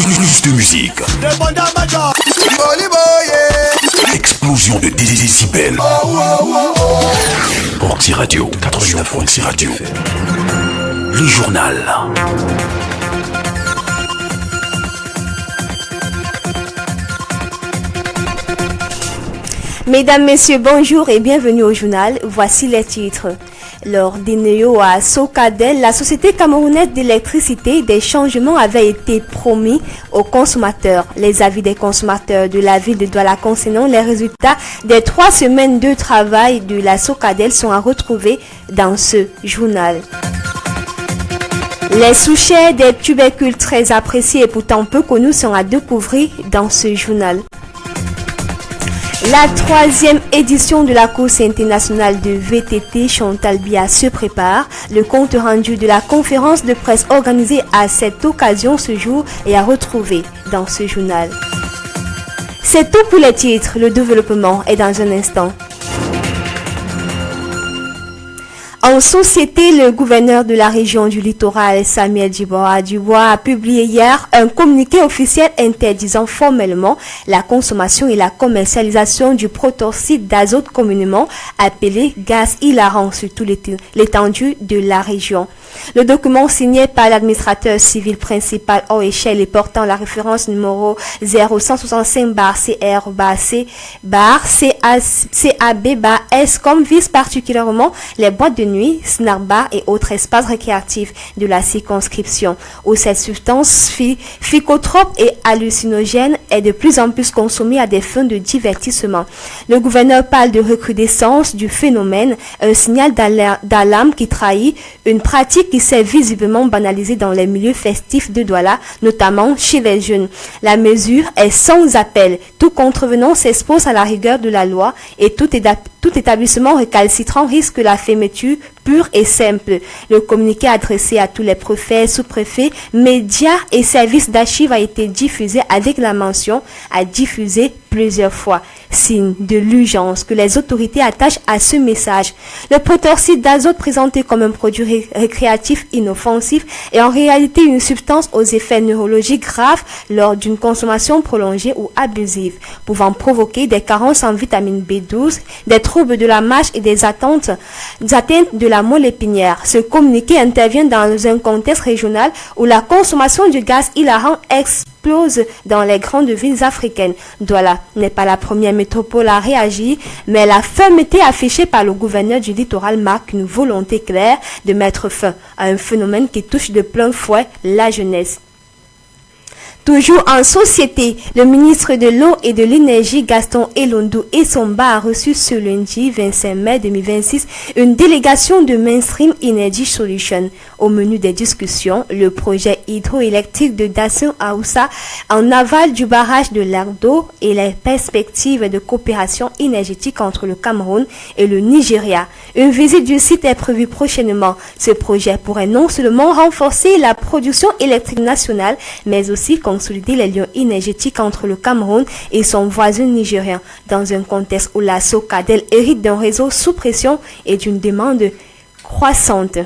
Plus de musique. Explosion de décibels. Roxy Radio, 89 Roxy Radio. Le journal. Mesdames, Messieurs, bonjour et bienvenue au journal. Voici les titres. Lors des néo à Socadel, la société camerounaise d'électricité, des changements avaient été promis aux consommateurs. Les avis des consommateurs de la ville de Douala concernant les résultats des 3 semaines de travail de la Socadel sont à retrouver dans ce journal. Les souchets des tubercules très appréciés et pourtant peu connus sont à découvrir dans ce journal. La 3e édition de la course internationale de VTT Chantal Biya se prépare. Le compte rendu de la conférence de presse organisée à cette occasion ce jour est à retrouver dans ce journal. C'est tout pour les titres. Le développement est dans un instant. En société, le gouverneur de la région du littoral, Samuel Djibora Dubois, a publié hier un communiqué officiel interdisant formellement la consommation et la commercialisation du protoxyde d'azote communément appelé gaz hilarant sur toute l'étendue de la région. Le document signé par l'administrateur civil principal hors échelle et portant la référence numéro 0165-CR-CAB-S comme vise particulièrement les boîtes de nuit, snack bars et autres espaces récréatifs de la circonscription où cette substance psychotrope et hallucinogène est de plus en plus consommée à des fins de divertissement. Le gouverneur parle de recrudescence du phénomène, un signal d'alarme qui trahit une pratique qui s'est visiblement banalisée dans les milieux festifs de Douala, notamment chez les jeunes. La mesure est sans appel. Tout contrevenant s'expose à la rigueur de la loi et tout établissement récalcitrant risque la fermeture pure et simple. Le communiqué adressé à tous les préfets, sous-préfets, médias et services d'archives a été diffusé avec la mention à diffuser plusieurs fois. Signe de l'urgence que les autorités attachent à ce message. Le protoxyde d'azote présenté comme un produit récréatif inoffensif est en réalité une substance aux effets neurologiques graves lors d'une consommation prolongée ou abusive, pouvant provoquer des carences en vitamine B12, des troubles de la marche et des atteintes de la moelle épinière. Ce communiqué intervient dans un contexte régional où la consommation du gaz hilarant explose dans les grandes villes africaines. Douala n'est pas la première métropole à réagir, mais la fermeté affichée par le gouverneur du littoral marque une volonté claire de mettre fin à un phénomène qui touche de plein fouet la jeunesse. Toujours en société, le ministre de l'Eau et de l'Énergie Gaston Elondou Essomba a reçu ce lundi 25 mai 2026 une délégation de Mainstream Energy Solutions. Au menu des discussions, le projet hydroélectrique de Dassin Aoussa en aval du barrage de l'Ardo et les perspectives de coopération énergétique entre le Cameroun et le Nigeria. Une visite du site est prévue prochainement. Ce projet pourrait non seulement renforcer la production électrique nationale, mais aussi consolider les liens énergétiques entre le Cameroun et son voisin nigérien, dans un contexte où la Socadel hérite d'un réseau sous pression et d'une demande croissante.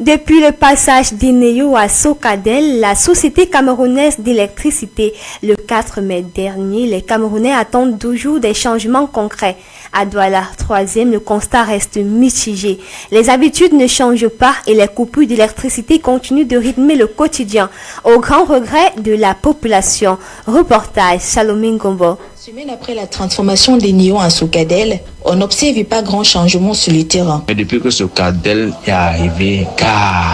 Depuis le passage d'Eneyo à Socadel, la société camerounaise d'électricité, le 4 mai dernier, les Camerounais attendent toujours des changements concrets. À Douala, 3e, le constat reste mitigé. Les habitudes ne changent pas et les coupures d'électricité continuent de rythmer le quotidien, au grand regret de la population. Reportage Salomé Ngombo. Semaine après la transformation des NIO en Socadel, on n'observe pas grand changement sur le terrain. Mais depuis que Socadel est arrivé,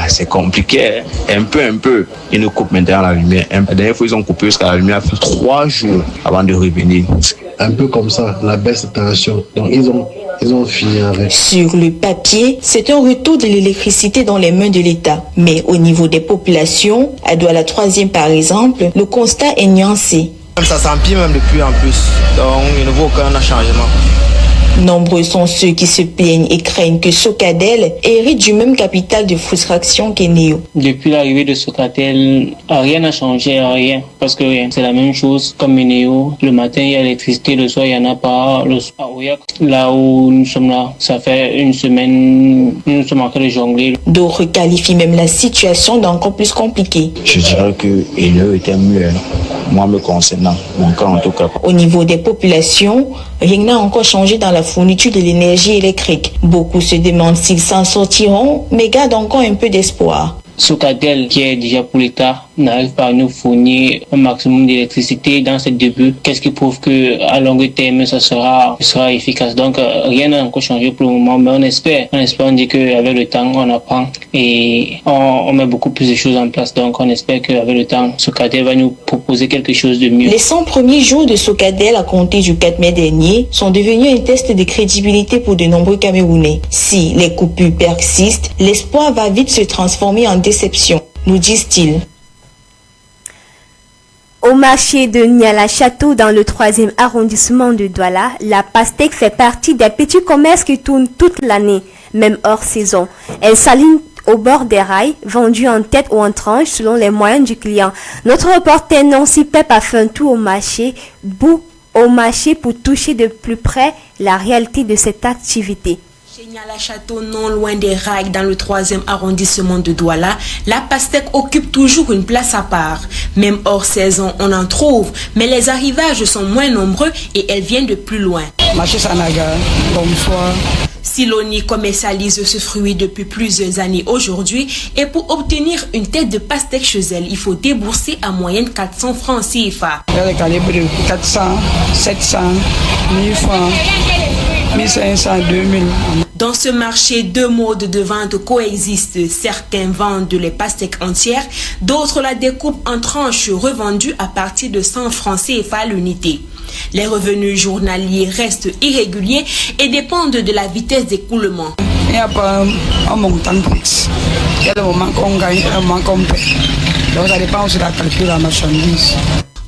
c'est compliqué. Un peu, ils nous coupent maintenant la lumière. La dernière fois, ils ont coupé jusqu'à la lumière 3 jours avant de revenir. Un peu comme ça, la baisse de tension. Donc ils ont fini avec. Sur le papier, c'est un retour de l'électricité dans les mains de l'État. Mais au niveau des populations, à Douala 3e par exemple, le constat est nuancé. Ça s'empire même depuis en plus, donc il ne vaut aucun changement. Nombreux sont ceux qui se plaignent et craignent que Socadel hérite du même capital de frustration qu'Eneo. Depuis l'arrivée de Socadel, rien n'a changé, rien. Parce que c'est la même chose comme Eneo. Le matin, il y a l'électricité, le soir, il n'y en a pas. Le soir, là où nous sommes là, ça fait une semaine, nous sommes en train de jongler. D'autres qualifient même la situation d'encore plus compliquée. Je dirais que Eneo était mieux, moi me concernant, mon cas en tout cas. Au niveau des populations, rien n'a encore changé dans la fourniture de l'énergie électrique. Beaucoup se demandent s'ils s'en sortiront, mais gardent encore un peu d'espoir. Socadel, qui est déjà pour l'État, n'arrive pas à nous fournir un maximum d'électricité dans cette début. Qu'est-ce qui prouve que à long terme ça sera efficace. Donc rien n'a encore changé pour le moment, mais on espère, on dit qu'avec le temps on apprend et on met beaucoup plus de choses en place. Donc on espère qu'avec le temps, Socadel va nous proposer quelque chose de mieux. Les 100 premiers jours de Socadel à compter du 4 mai dernier sont devenus un test de crédibilité pour de nombreux Camerounais. Si les coupures persistent, l'espoir va vite se transformer en déception, nous disent-ils. Au marché de Niala-Château, dans le 3e arrondissement de Douala, la pastèque fait partie des petits commerces qui tournent toute l'année, même hors saison. Elle s'aligne au bord des rails, vendue en tête ou en tranche selon les moyens du client. Notre reporter Nancy Pep a fait un tour au marché pour toucher de plus près la réalité de cette activité. Chez Niala-Château, non loin des rails, dans le 3e arrondissement de Douala, la pastèque occupe toujours une place à part. Même hors saison, on en trouve, mais les arrivages sont moins nombreux et elles viennent de plus loin. Marché Sanaga, bonsoir. Siloni commercialise ce fruit depuis plusieurs années aujourd'hui et pour obtenir une tête de pastèque chez elle, il faut débourser en moyenne 400 francs CFA. Il y a des calibres de 400, 700, 1000 francs, 1500, 2000. Dans ce marché, deux modes de vente coexistent. Certains vendent les pastèques entières, d'autres la découpent en tranches revendues à partir de 100 francs CFA l'unité. Les revenus journaliers restent irréguliers et dépendent de la vitesse d'écoulement. Il n'y a pas un montant fixe. Il y a le moment qu'on gagne et le moment qu'on paie. Donc ça dépend aussi de la qualité de la marchandise.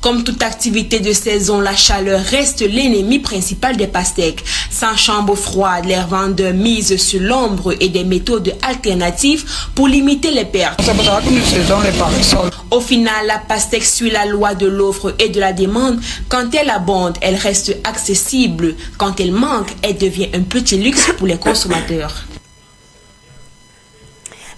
Comme toute activité de saison, la chaleur reste l'ennemi principal des pastèques. Sans chambre froide, les vendeurs misent sur l'ombre et des méthodes alternatives pour limiter les pertes. C'est pour ça que nous saisons les parasols. Au final, la pastèque suit la loi de l'offre et de la demande. Quand elle abonde, elle reste accessible. Quand elle manque, elle devient un petit luxe pour les consommateurs.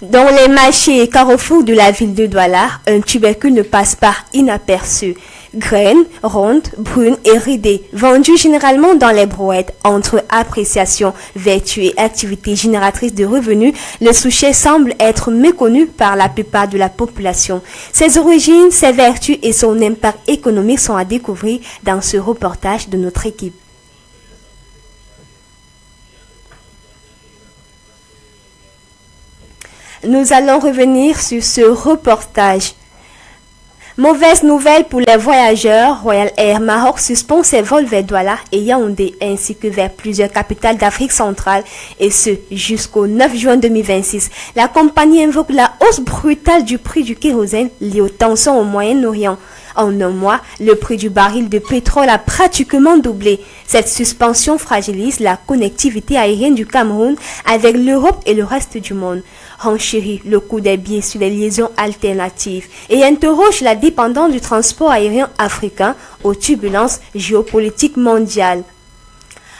Dans les marchés et carrefours de la ville de Douala, un tubercule ne passe pas inaperçu. Graines, rondes, brunes et ridées, vendues généralement dans les brouettes. Entre appréciation, vertu et activité génératrice de revenus, le souchet semble être méconnu par la plupart de la population. Ses origines, ses vertus et son impact économique sont à découvrir dans ce reportage de notre équipe. Nous allons revenir sur ce reportage. Mauvaise nouvelle pour les voyageurs, Royal Air Maroc suspend ses vols vers Douala et Yaoundé ainsi que vers plusieurs capitales d'Afrique centrale et ce jusqu'au 9 juin 2026. La compagnie invoque la hausse brutale du prix du kérosène liée aux tensions au Moyen-Orient. En un mois, le prix du baril de pétrole a pratiquement doublé. Cette suspension fragilise la connectivité aérienne du Cameroun avec l'Europe et le reste du monde, renchérit le coût des billets sur les liaisons alternatives et interroge la dépendance du transport aérien africain aux turbulences géopolitiques mondiales.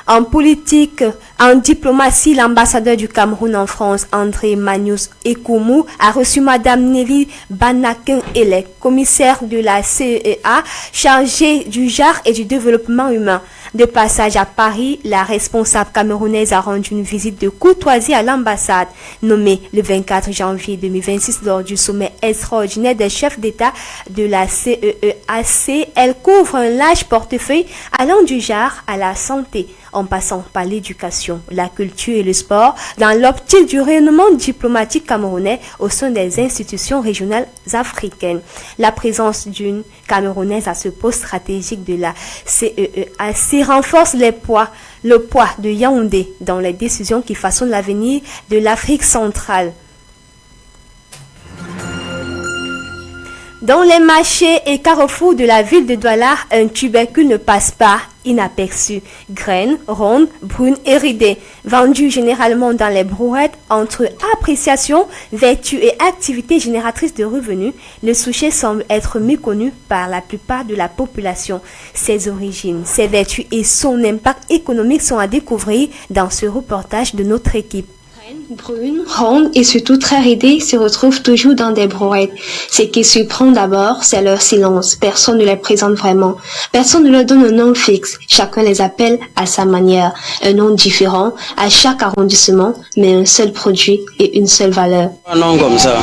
En politique, en diplomatie, l'ambassadeur du Cameroun en France, André Manius Ekoumou, a reçu Madame Nelly Banaken-Elek, commissaire de la CEA, chargée du genre et du développement humain. De passage à Paris, la responsable camerounaise a rendu une visite de courtoisie à l'ambassade. Nommée le 24 janvier 2026 lors du sommet extraordinaire des chefs d'État de la CEEAC, elle couvre un large portefeuille allant du genre à la santé, en passant par l'éducation, la culture et le sport, dans l'optique du rayonnement diplomatique camerounais au sein des institutions régionales africaines. La présence d'une Camerounaise à ce poste stratégique de la CEEAC renforce le poids de Yaoundé dans les décisions qui façonnent l'avenir de l'Afrique centrale. Dans les marchés et carrefours de la ville de Douala, un tubercule ne passe pas inaperçues. Graines, rondes, brunes et ridées. Vendues généralement dans les brouettes entre appréciation, vertu et activité génératrice de revenus, le souchet semble être méconnu par la plupart de la population. Ses origines, ses vertus et son impact économique sont à découvrir dans ce reportage de notre équipe. Brunes, rondes et surtout très ridées se retrouvent toujours dans des brouettes. Ce qui surprend d'abord, c'est leur silence. Personne ne les présente vraiment. Personne ne leur donne un nom fixe. Chacun les appelle à sa manière. Un nom différent à chaque arrondissement, mais un seul produit et une seule valeur. Un nom comme ça.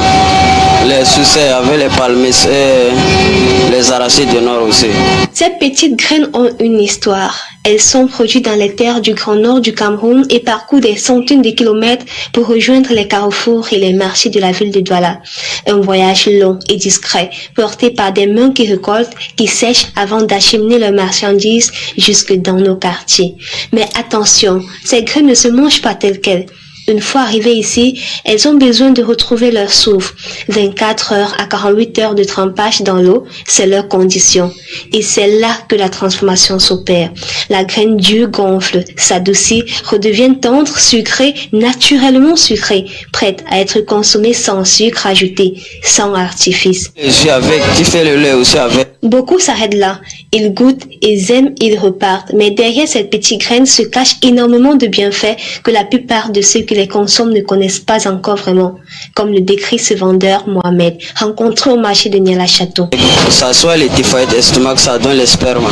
Les sucets avec les palmiers et les arachides du Nord aussi. Ces petites graines ont une histoire. Elles sont produites dans les terres du Grand Nord du Cameroun et parcourent des centaines de kilomètres pour rejoindre les carrefours et les marchés de la ville de Douala. Un voyage long et discret, porté par des mains qui récoltent, qui sèchent avant d'acheminer leurs marchandises jusque dans nos quartiers. Mais attention, ces graines ne se mangent pas telles quelles. Une fois arrivées ici, elles ont besoin de retrouver leur souffle. 24 heures à 48 heures de trempage dans l'eau, c'est leur condition. Et c'est là que la transformation s'opère. La graine dure gonfle, s'adoucit, redevient tendre, sucrée, naturellement sucrée, prête à être consommée sans sucre ajouté, sans artifice. J'ai avec, qui fait le lait aussi avec. Beaucoup s'arrêtent là. Ils goûtent, ils aiment, ils repartent. Mais derrière cette petite graine se cache énormément de bienfaits que la plupart de ceux qui les consomment ne connaissent pas encore vraiment. Comme le décrit ce vendeur Mohamed, rencontré au marché de Niala-Château. Ça soit les typhoïdes estomac, ça donne les spermes.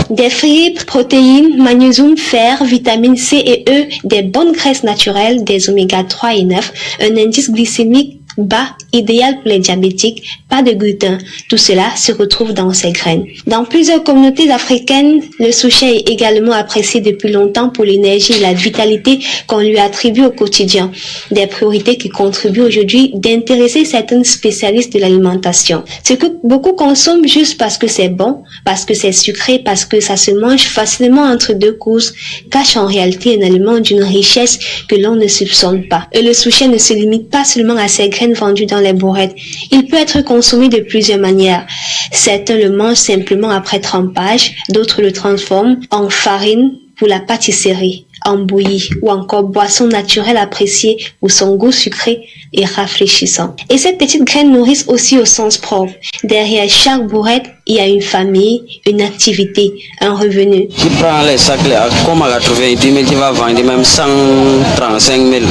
Des fibres, protéines, magnésium, fer, vitamines C et E, des bonnes graisses naturelles, des oméga 3 et 9, un indice glycémique bas, idéal pour les diabétiques, pas de gluten. Tout cela se retrouve dans ces graines. Dans plusieurs communautés africaines, le souchet est également apprécié depuis longtemps pour l'énergie et la vitalité qu'on lui attribue au quotidien. Des priorités qui contribuent aujourd'hui d'intéresser certains spécialistes de l'alimentation. Ce que beaucoup consomment juste parce que c'est bon, parce que c'est sucré, parce que ça se mange facilement entre deux courses, cache en réalité un aliment d'une richesse que l'on ne soupçonne pas. Et le souchet ne se limite pas seulement à ces graines vendues dans les bourrettes. Il peut être consommé de plusieurs manières. Certains le mangent simplement après trempage, d'autres le transforment en farine pour la pâtisserie, en bouillie ou encore boisson naturelle appréciée pour son goût sucré et rafraîchissant. Et ces petites graines nourrissent aussi au sens propre. Derrière chaque bourrette, il y a une famille, une activité, un revenu. Tu prends les sacs, comme à 90 000, tu vas vendre même 135 000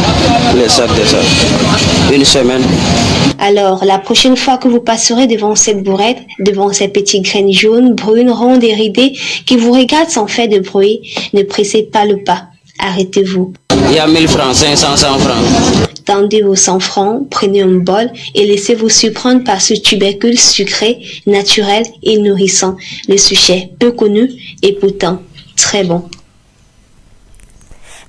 les sacs de ça. Une semaine. Alors, la prochaine fois que vous passerez devant cette bourrette, devant ces petites graines jaunes, brunes, rondes et ridées qui vous regardent sans faire de bruit, ne pressez pas le pas. Arrêtez-vous. Il y a 1000 francs, 500, 100 francs. Tendez vos 100 francs, prenez un bol et laissez-vous surprendre par ce tubercule sucré, naturel et nourrissant. Le souchet peu connu et pourtant très bon.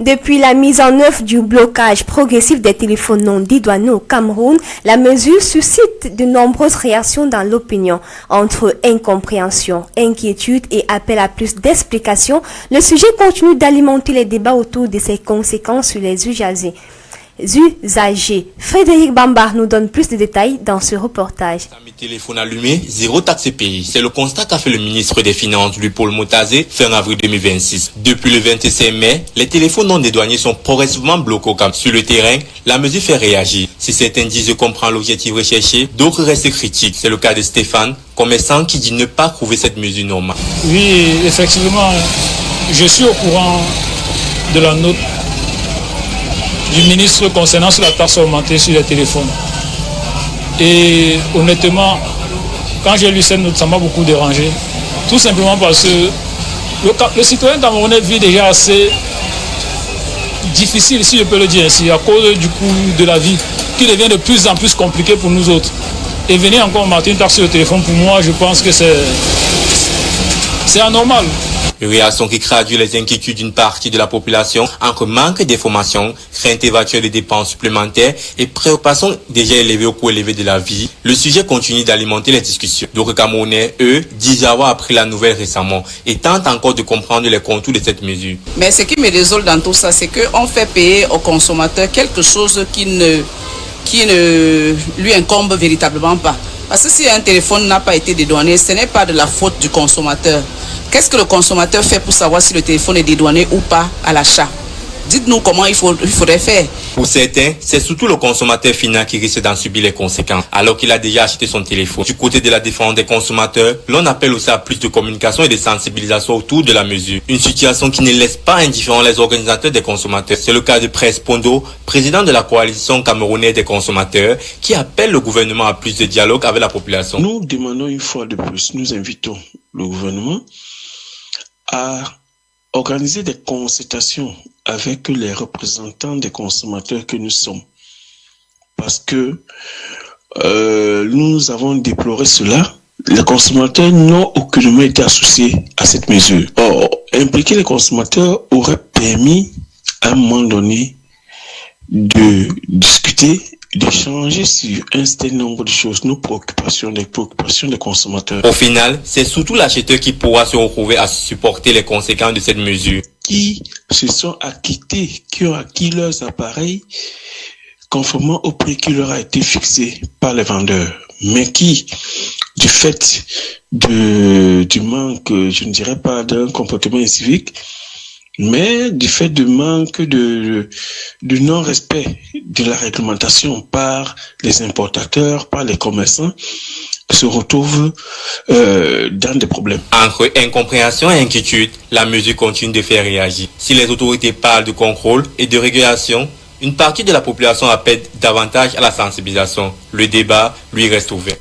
Depuis la mise en œuvre du blocage progressif des téléphones non dédouanés au Cameroun, la mesure suscite de nombreuses réactions dans l'opinion. Entre incompréhension, inquiétude et appel à plus d'explications, le sujet continue d'alimenter les débats autour de ses conséquences sur les usagers. Frédéric Bambard nous donne plus de détails dans ce reportage. Mes téléphones allumés, zéro taxe payée. C'est le constat qu'a fait le ministre des Finances, Paul Motazé, fin avril 2026. Depuis le 25 mai, les téléphones non dédouanés sont progressivement bloqués au Cap. Sur le terrain, la mesure fait réagir. Si certains disent comprendre l'objectif recherché, d'autres restent critiques. C'est le cas de Stéphane, commerçant, qui dit ne pas trouver cette mesure normale. Oui, effectivement, je suis au courant de la note du ministre concernant sur la taxe augmentée sur les téléphones. Et honnêtement, quand j'ai lu cette note, ça m'a beaucoup dérangé. Tout simplement parce que le citoyen camerounais vit déjà assez difficile, si je peux le dire ainsi, à cause du coût de la vie, qui devient de plus en plus compliqué pour nous autres. Et venir encore augmenter une taxe sur le téléphone, pour moi, je pense que c'est anormal. Une réaction qui traduit les inquiétudes d'une partie de la population entre manque d'informations, crainte éventuelle de dépenses supplémentaires et préoccupations déjà élevées au coût élevé de la vie. Le sujet continue d'alimenter les discussions. D'autres Camerounais, eux, disent avoir appris la nouvelle récemment et tentent encore de comprendre les contours de cette mesure. Mais ce qui me désole dans tout ça, c'est qu'on fait payer au consommateur quelque chose qui ne lui incombe véritablement pas. Parce que si un téléphone n'a pas été dédouané, ce n'est pas de la faute du consommateur. Qu'est-ce que le consommateur fait pour savoir si le téléphone est dédouané ou pas à l'achat? Dites-nous comment il faudrait faire. Pour certains, c'est surtout le consommateur final qui risque d'en subir les conséquences, alors qu'il a déjà acheté son téléphone. Du côté de la défense des consommateurs, l'on appelle aussi à plus de communication et de sensibilisation autour de la mesure. Une situation qui ne laisse pas indifférents les organisateurs des consommateurs. C'est le cas de Presse Pondo, président de la coalition camerounaise des consommateurs, qui appelle le gouvernement à plus de dialogue avec la population. Nous demandons une fois de plus, nous invitons le gouvernement à organiser des consultations avec les représentants des consommateurs que nous sommes. Parce que nous avons déploré cela. Les consommateurs n'ont aucunement été associés à cette mesure. Or, impliquer les consommateurs aurait permis à un moment donné de discuter, d'échanger sur un certain nombre de choses, les préoccupations des consommateurs. Au final, c'est surtout l'acheteur qui pourra se retrouver à supporter les conséquences de cette mesure. Qui se sont acquittés, qui ont acquis leurs appareils conformément au prix qui leur a été fixé par les vendeurs, mais qui, du fait du manque, je ne dirais pas d'un comportement civique, mais du fait du manque de non-respect de la réglementation par les importateurs, par les commerçants, se retrouvent dans des problèmes. Entre incompréhension et inquiétude, la mesure continue de faire réagir. Si les autorités parlent de contrôle et de régulation, une partie de la population appelle davantage à la sensibilisation. Le débat, lui, reste ouvert.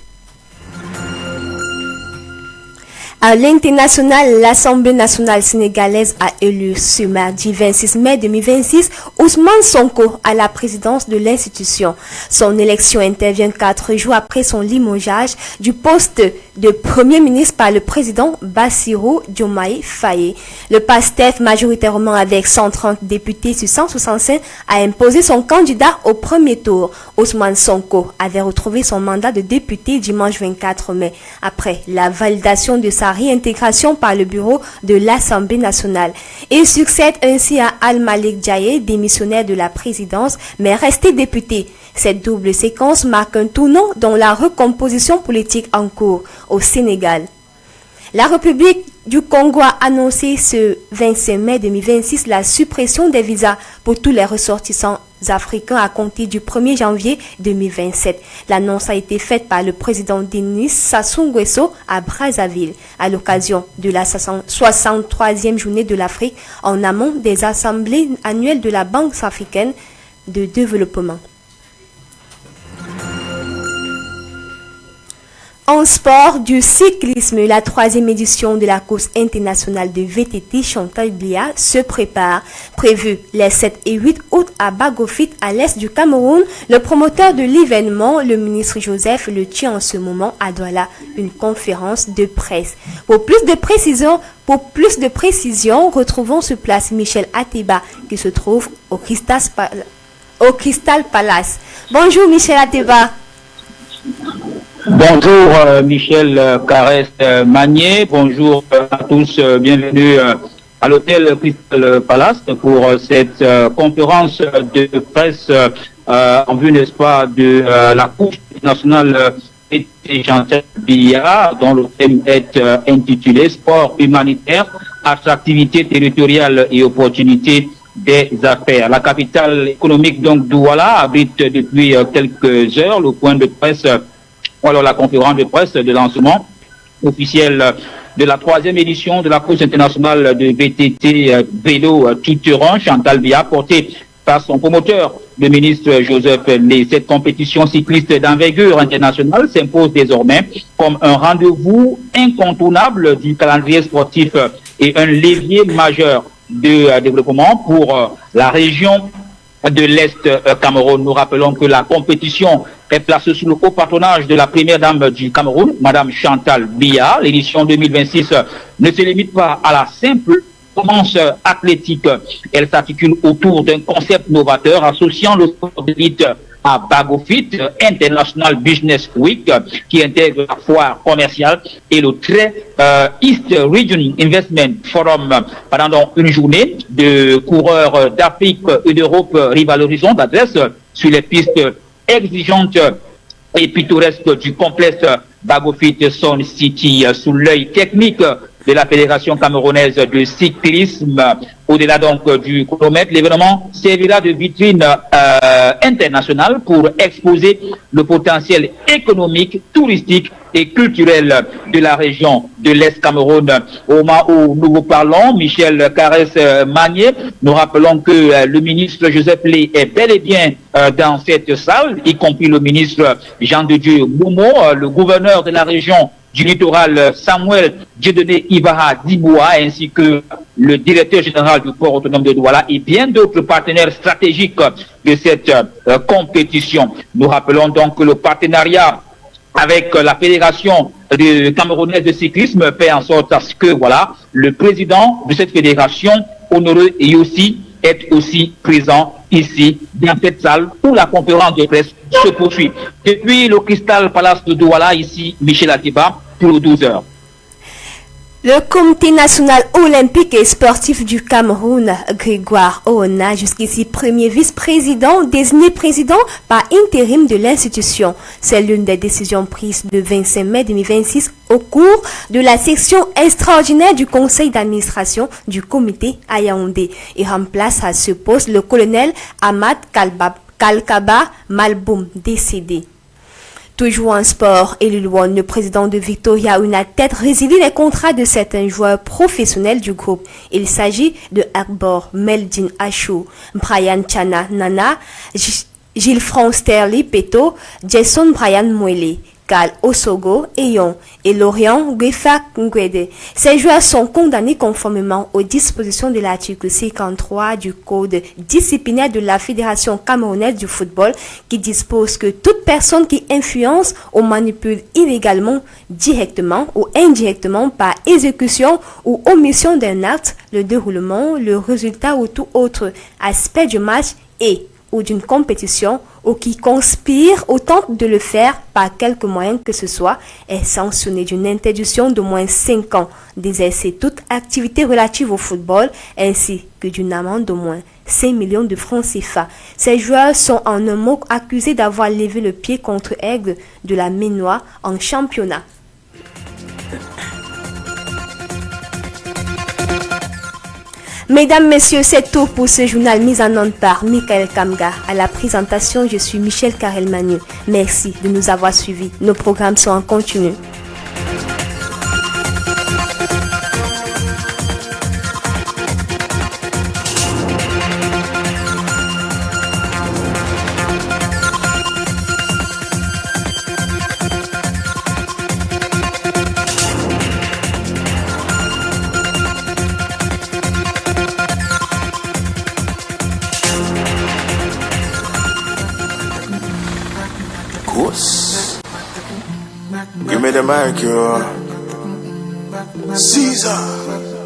À l'international, l'Assemblée nationale sénégalaise a élu ce mardi 26 mai 2026 Ousmane Sonko à la présidence de l'institution. Son élection intervient 4 jours après son limogeage du poste de Premier ministre par le président Bassirou Diomaye Faye. Le PASTEF, majoritairement avec 130 députés sur 165, a imposé son candidat au premier tour. Ousmane Sonko avait retrouvé son mandat de député dimanche 24 mai après la validation de sa réintégration par le bureau de l'Assemblée nationale. Il succède ainsi à Al-Malik Diaye, démissionnaire de la présidence, mais resté député. Cette double séquence marque un tournant dans la recomposition politique en cours au Sénégal. La République du Congo a annoncé ce 25 mai 2026 la suppression des visas pour tous les ressortissants africains à compter du 1er janvier 2027. L'annonce a été faite par le président Denis Sassou Nguesso à Brazzaville à l'occasion de la 63e journée de l'Afrique en amont des assemblées annuelles de la Banque africaine de développement. En sport, du cyclisme, la 3e édition de la course internationale de VTT Chantal Biya se prépare. Prévu les 7 et 8 août à Bagofit, à l'est du Cameroun, le promoteur de l'événement, le ministre Joseph, le tient en ce moment à Douala une conférence de presse. Pour plus de précision, retrouvons sur place Michel Ateba qui se trouve au Crystal Palace. Bonjour Michel Ateba. Bonjour Michel Carès-Magnier, bonjour à tous, bienvenue à l'hôtel Crystal Palace pour cette conférence de presse en vue, n'est-ce pas, de la course nationale Chantal Biya, dont le thème est intitulé Sport humanitaire, attractivité territoriale et opportunités des affaires. La capitale économique donc Douala abrite depuis quelques heures le point de presse, alors la conférence de presse de lancement officiel de la 3e édition de la course internationale de VTT vélo tout-terrain Chantal Biya, portée par son promoteur, le ministre Joseph Lé. Cette compétition cycliste d'envergure internationale s'impose désormais comme un rendez-vous incontournable du calendrier sportif et un levier majeur de développement pour la région de l'Est Cameroun. Nous rappelons que la compétition est placée sous le haut patronage de la première dame du Cameroun, Madame Chantal Biya. L'édition 2026 ne se limite pas à la simple performance athlétique. Elle s'articule autour d'un concept novateur associant le sport d'élite à Bagofit International Business Week, qui intègre la foire commerciale et le East Region Investment Forum pendant donc une journée de coureurs d'Afrique et d'Europe rivalorisant d'adresse sur les pistes exigeantes et pittoresque du complexe Bagofit Sun City sous l'œil technique de la Fédération camerounaise de cyclisme. Au-delà donc du chronomètre, l'événement servira de vitrine internationale pour exposer le potentiel économique, touristique et culturel de la région de l'Est Cameroun. Au moment où nous vous parlons, Michel Carès-Magné, nous rappelons que le ministre Joseph Lé est bel et bien dans cette salle, y compris le ministre Jean de Dieu Momo, le gouverneur de la région du littoral Samuel Dieudonné Ibaha Diboua, ainsi que le directeur général du port autonome de Douala et bien d'autres partenaires stratégiques de cette compétition. Nous rappelons donc que le partenariat avec la Fédération camerounaise de cyclisme fait en sorte à ce que le président de cette fédération, honoré Yossi, est aussi présent ici dans cette salle où la conférence de presse se poursuit. Depuis le Crystal Palace de Douala, ici Michel Atiba pour 12 heures. Le Comité national olympique et sportif du Cameroun, Grégoire Oona, jusqu'ici premier vice-président, désigné président par intérim de l'institution. C'est l'une des décisions prises le 25 mai 2026 au cours de la section extraordinaire du conseil d'administration du comité à Yaoundé. Il remplace à ce poste le colonel Ahmad Kalkaba Malboum, décédé. Toujours en sport, Elulouan, le président de Victoria United, résilie les contrats de certains joueurs professionnels du groupe. Il s'agit de Akbor Meldin Achou, Brian Chana Nana, Gilles-Franc Sterling Peto, Jason Brian Mwele, Gal Osogo Eyon et Lorient Guefa Ngwede. Ces joueurs sont condamnés conformément aux dispositions de l'article 53 du code disciplinaire de la Fédération camerounaise du football qui dispose que toute personne qui influence ou manipule illégalement, directement ou indirectement par exécution ou omission d'un acte, le déroulement, le résultat ou tout autre aspect du match et ou d'une compétition ou qui conspire ou tente de le faire par quelque moyen que ce soit est sanctionné d'une interdiction d'au moins 5 ans d'exercer toute activité relative au football ainsi que d'une amende d'au moins 5 millions de francs CFA. Ces joueurs sont en un mot accusés d'avoir levé le pied contre Aigle de la Ménois en championnat. Mesdames, Messieurs, c'est tout pour ce journal mis en onde par Michael Kamga. À la présentation, je suis Michel Carès-Magné. Merci de nous avoir suivis. Nos programmes sont en continu. Give me the mic, yo. Caesar.